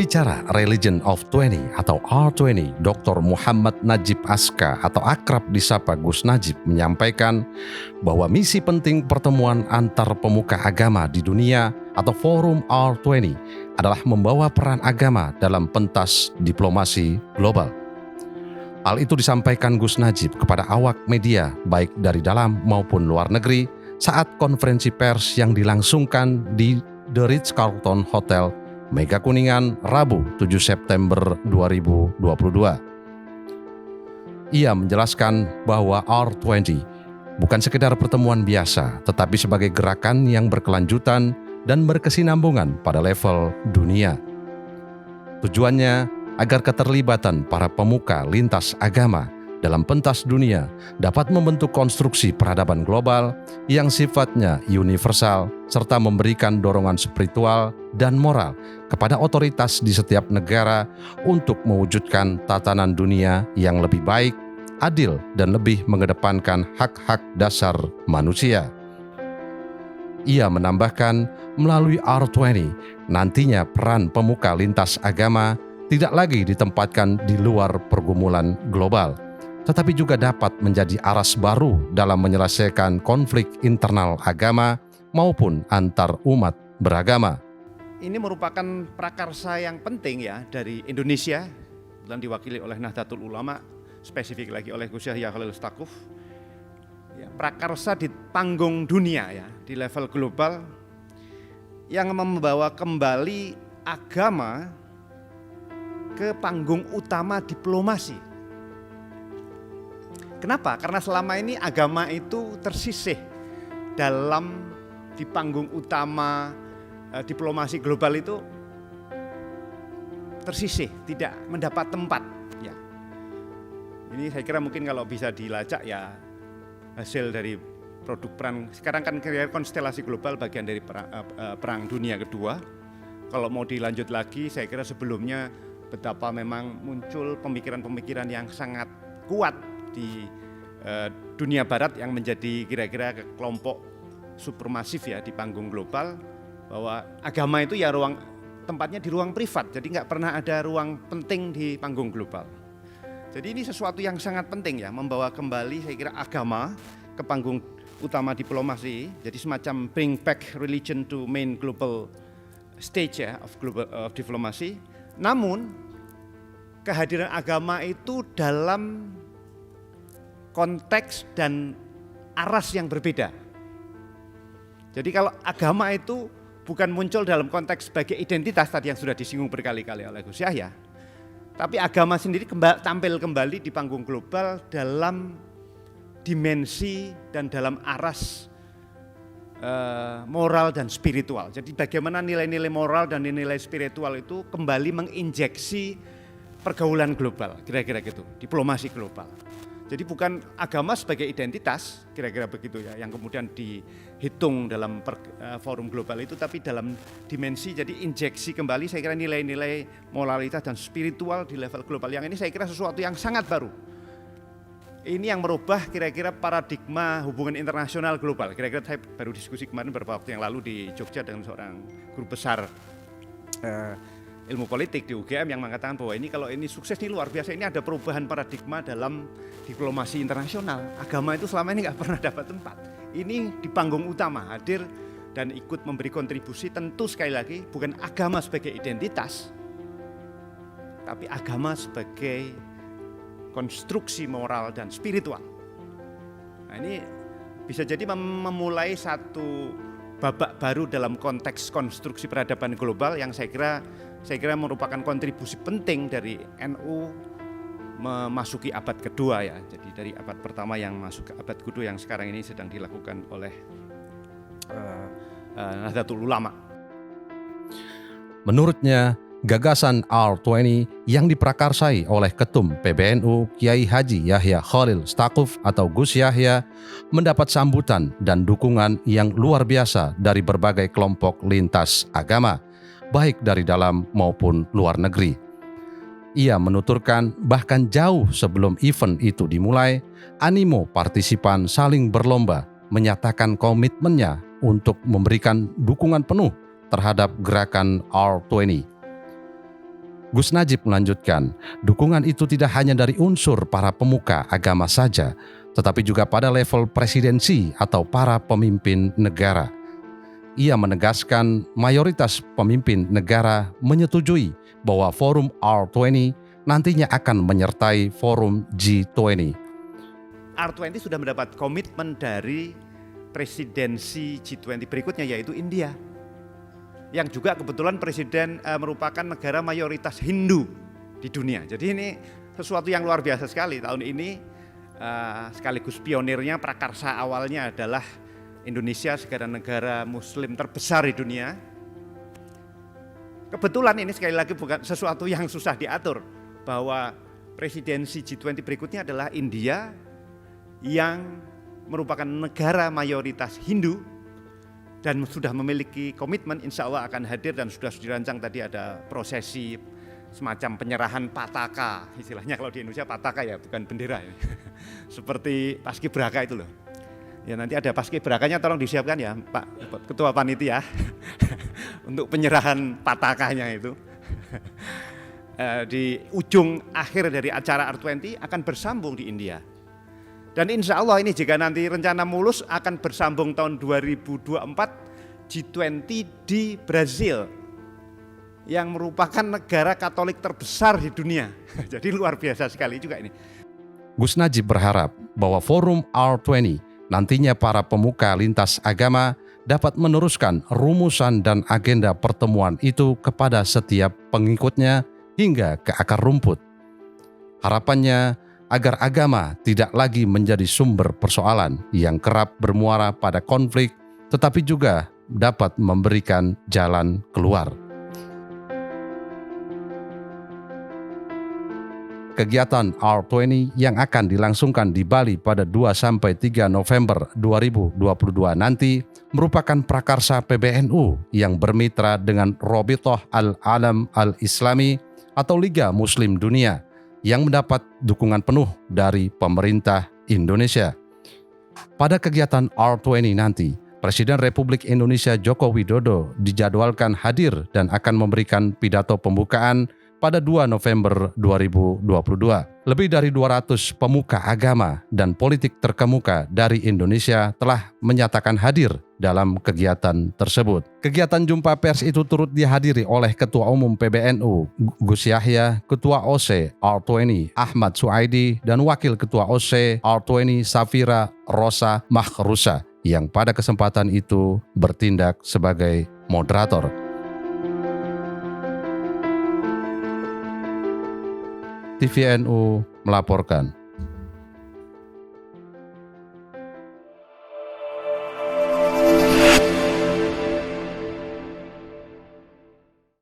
Pembicara Religion of 20 atau R20, Dr. Muhammad Najib Aska atau akrab disapa Gus Najib menyampaikan bahwa misi penting pertemuan antar pemuka agama di dunia atau Forum R20 adalah membawa peran agama dalam pentas diplomasi global. Hal itu disampaikan Gus Najib kepada awak media baik dari dalam maupun luar negeri saat konferensi pers yang dilangsungkan di The Ritz-Carlton Hotel Mega Kuningan, Rabu 7 September 2022. Ia menjelaskan bahwa R20 bukan sekedar pertemuan biasa, tetapi sebagai gerakan yang berkelanjutan dan berkesinambungan pada level dunia. Tujuannya agar keterlibatan para pemuka lintas agama dalam pentas dunia dapat membentuk konstruksi peradaban global yang sifatnya universal serta memberikan dorongan spiritual dan moral kepada otoritas di setiap negara untuk mewujudkan tatanan dunia yang lebih baik, adil, dan lebih mengedepankan hak-hak dasar manusia. Ia menambahkan, melalui R20, nantinya peran pemuka lintas agama tidak lagi ditempatkan di luar pergumulan global, tetapi juga dapat menjadi aras baru dalam menyelesaikan konflik internal agama maupun antar umat beragama. Ini merupakan prakarsa yang penting ya dari Indonesia dan diwakili oleh Nahdlatul Ulama, spesifik lagi oleh Gus Yahya Khalil Stakuf. Ya, prakarsa di panggung dunia ya, di level global yang membawa kembali agama ke panggung utama diplomasi. Kenapa? Karena selama ini agama itu tersisih di panggung utama diplomasi global itu tersisih, tidak mendapat tempat. Ya. Ini saya kira mungkin kalau bisa dilacak ya hasil dari produk perang. Sekarang kan konstelasi global bagian dari perang dunia kedua. Kalau mau dilanjut lagi, saya kira sebelumnya betapa memang muncul pemikiran-pemikiran yang sangat kuat di dunia barat yang menjadi kira-kira kelompok supermasif ya di panggung global, bahwa agama itu ya tempatnya di ruang privat, jadi nggak pernah ada ruang penting di panggung global. Jadi ini sesuatu yang sangat penting ya, membawa kembali saya kira agama ke panggung utama diplomasi, jadi semacam bring back religion to main global stage ya of diplomasi. Namun kehadiran agama itu dalam konteks dan aras yang berbeda. Jadi kalau agama itu bukan muncul dalam konteks sebagai identitas tadi yang sudah disinggung berkali-kali oleh Gus Yahya, tapi agama sendiri tampil kembali di panggung global dalam dimensi dan dalam aras moral dan spiritual. Jadi bagaimana nilai-nilai moral dan nilai spiritual itu kembali menginjeksi pergaulan global, kira-kira gitu, diplomasi global. Jadi bukan agama sebagai identitas, kira-kira begitu ya, yang kemudian dihitung dalam forum global itu, tapi dalam dimensi, jadi injeksi kembali saya kira nilai-nilai moralitas dan spiritual di level global. Yang ini saya kira sesuatu yang sangat baru. Ini yang merubah kira-kira paradigma hubungan internasional global. Kira-kira saya baru diskusi kemarin beberapa waktu yang lalu di Jogja dengan seorang guru besar ilmu politik di UGM yang mengatakan bahwa ini kalau ini sukses ini luar biasa, ini ada perubahan paradigma dalam diplomasi internasional. Agama itu selama ini nggak pernah dapat tempat. Ini di panggung utama hadir dan ikut memberi kontribusi, tentu sekali lagi bukan agama sebagai identitas, tapi agama sebagai konstruksi moral dan spiritual. Nah, ini bisa jadi memulai satu babak baru dalam konteks konstruksi peradaban global yang saya kira merupakan kontribusi penting dari NU memasuki abad kedua ya. Jadi dari abad pertama yang masuk ke abad kedua yang sekarang ini sedang dilakukan oleh Nahdlatul Ulama. Menurutnya, gagasan R20 yang diprakarsai oleh Ketum PBNU Kiai Haji Yahya Khalil Stakuf atau Gus Yahya mendapat sambutan dan dukungan yang luar biasa dari berbagai kelompok lintas agama, baik dari dalam maupun luar negeri. Ia menuturkan bahkan jauh sebelum event itu dimulai, animo partisipan saling berlomba menyatakan komitmennya untuk memberikan dukungan penuh terhadap gerakan R20. Gus Najib melanjutkan, dukungan itu tidak hanya dari unsur para pemuka agama saja, tetapi juga pada level presidensi atau para pemimpin negara. Ia menegaskan mayoritas pemimpin negara menyetujui bahwa forum R20 nantinya akan menyertai forum G20. R20 sudah mendapat komitmen dari presidensi G20 berikutnya, yaitu India. Yang juga kebetulan presiden merupakan negara mayoritas Hindu di dunia. Jadi ini sesuatu yang luar biasa sekali. Tahun ini sekaligus pionirnya, prakarsa awalnya adalah Indonesia sebagai negara muslim terbesar di dunia. Kebetulan ini sekali lagi bukan sesuatu yang susah diatur, bahwa presidensi G20 berikutnya adalah India yang merupakan negara mayoritas Hindu dan sudah memiliki komitmen insya Allah akan hadir, dan sudah dirancang tadi ada prosesi semacam penyerahan pataka, istilahnya kalau di Indonesia pataka ya, bukan bendera ya. Seperti paskibraka itu loh. Ya nanti ada paskibrakanya, tolong disiapkan ya Pak Ketua Panitia untuk penyerahan patakanya itu. Di ujung akhir dari acara R20 akan bersambung di India. Dan insya Allah ini jika nanti rencana mulus akan bersambung tahun 2024 G20 di Brazil yang merupakan negara Katolik terbesar di dunia. Jadi luar biasa sekali juga ini. Gus Najib berharap bahwa forum R20 nantinya para pemuka lintas agama dapat meneruskan rumusan dan agenda pertemuan itu kepada setiap pengikutnya hingga ke akar rumput. Harapannya agar agama tidak lagi menjadi sumber persoalan yang kerap bermuara pada konflik, tetapi juga dapat memberikan jalan keluar. Kegiatan R20 yang akan dilangsungkan di Bali pada 2-3 November 2022 nanti merupakan prakarsa PBNU yang bermitra dengan Robitoh Al-Alam Al-Islami atau Liga Muslim Dunia yang mendapat dukungan penuh dari pemerintah Indonesia. Pada kegiatan R20 nanti, Presiden Republik Indonesia Joko Widodo dijadwalkan hadir dan akan memberikan pidato pembukaan pada 2 November 2022. Lebih dari 200 pemuka agama dan politik terkemuka dari Indonesia telah menyatakan hadir dalam kegiatan tersebut. Kegiatan jumpa pers itu turut dihadiri oleh Ketua Umum PBNU Gus Yahya, Ketua OC R20 Ahmad Suaidi, dan Wakil Ketua OC R20 Safira Rosa Mahrusa yang pada kesempatan itu bertindak sebagai moderator. TVNU melaporkan.